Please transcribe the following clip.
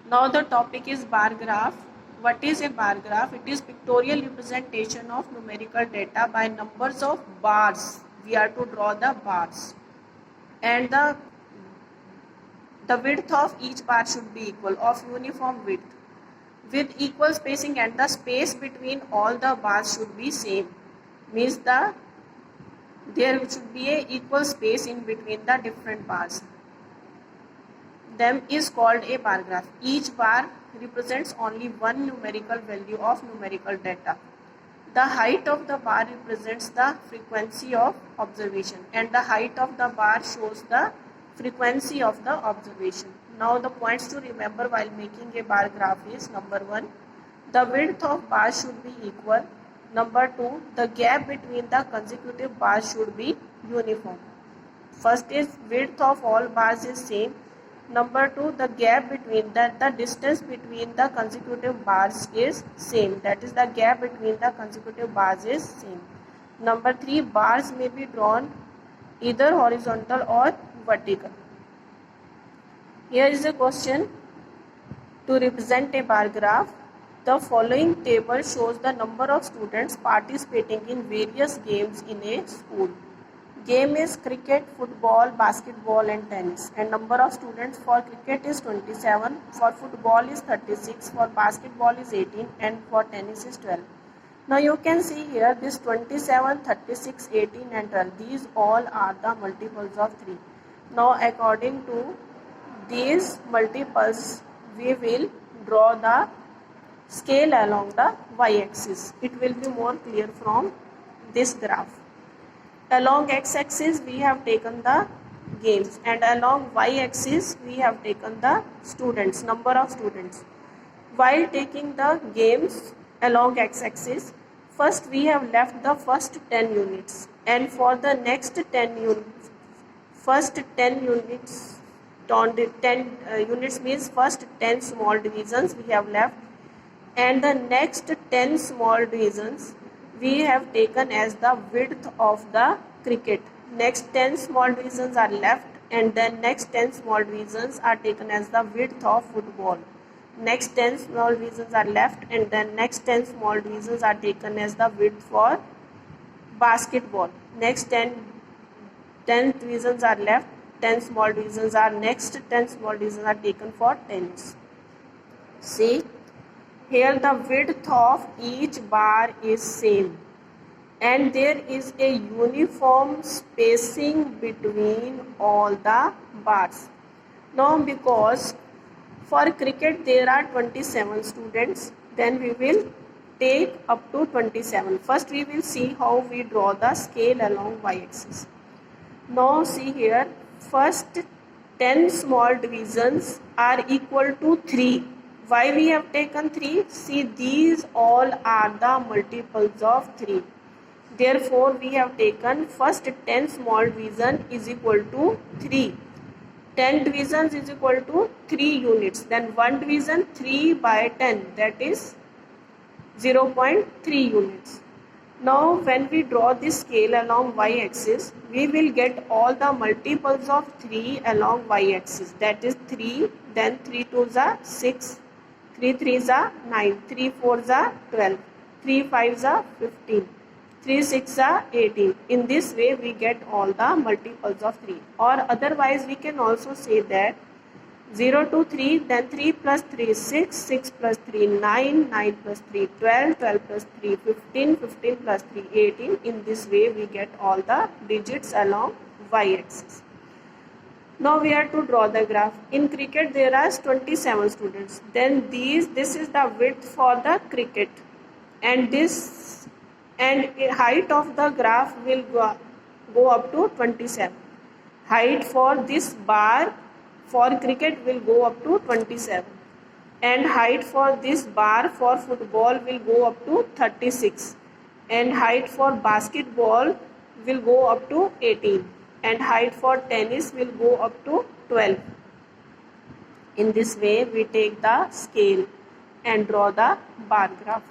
Now the topic is bar graph. What is a bar graph? It is pictorial representation of numerical data by numbers of bars. We are to draw the bars, and the width of each bar should be equal, of uniform width, with equal spacing, and the space between all the bars should be same. Means there should be a equal space in between the different bars. Them is called a bar graph. Each bar represents only one numerical value of numerical data. The height of the bar represents the frequency of observation, and the height of the bar shows the frequency of the observation. Now the points to remember while making a bar graph is: number 1, the width of bars should be equal. Number 2, the gap between the consecutive bars should be uniform. First is width of all bars is same. Number 2, the gap between the distance between the consecutive bars is same. That is, the gap between the consecutive bars is same. Number 3, bars may be drawn either horizontal or vertical. Here is a question to represent a bar graph. The following table shows the number of students participating in various games in a school. Game is cricket, football, basketball and tennis, and number of students for cricket is 27, for football is 36, for basketball is 18 and for tennis is 12. Now you can see here this 27, 36, 18 and 12, these all are the multiples of 3. Now according to these multiples we will draw the scale along the y-axis. It will be more clear from this graph. Along x-axis we have taken the games, and along y-axis we have taken the students, number of students. While taking the games along x-axis, first we have left the first 10 units, and for the next 10 units, first 10 units, 10 units means first 10 small divisions we have left, and the next 10 small divisions we have taken as the width of the cricket. Next 10 small divisions are left, and then next 10 small divisions are taken as the width of football. Next 10 small divisions are left, and then next 10 small divisions are taken as the width for basketball. Next 10 divisions are left, 10 small divisions are next 10 small divisions are taken for tennis. See, here the width of each bar is same, and there is a uniform spacing between all the bars. Now because for cricket there are 27 students, then we will take up to 27. First we will see how we draw the scale along y-axis. Now see here, first 10 small divisions are equal to 3. Why we have taken 3? See, these all are the multiples of 3. Therefore, we have taken first 10 small division is equal to 3. 10 divisions is equal to 3 units. Then 1 division 3 by 10, that is 0.3 units. Now, when we draw this scale along y-axis, we will get all the multiples of 3 along y-axis. That is 3, then 3 2s are 6. 3 3s are 9, 3 4s are 12, 3 5s are 15, 3 6s are 18. In this way we get all the multiples of 3. Or otherwise we can also say that 0 to 3, then 3 plus 3 is 6, 6 plus 3 9, 9 plus 3 12, 12 plus 3 15, 15 plus 3 18. In this way we get all the digits along y-axis. Now we are to draw the graph. In cricket there are 27 students. Then this is the width for the cricket, and height of the graph will go up to 27. Height for this bar for cricket will go up to 27, and height for this bar for football will go up to 36, and height for basketball will go up to 18. And height for tennis will go up to 12. In this way we take the scale and draw the bar graph.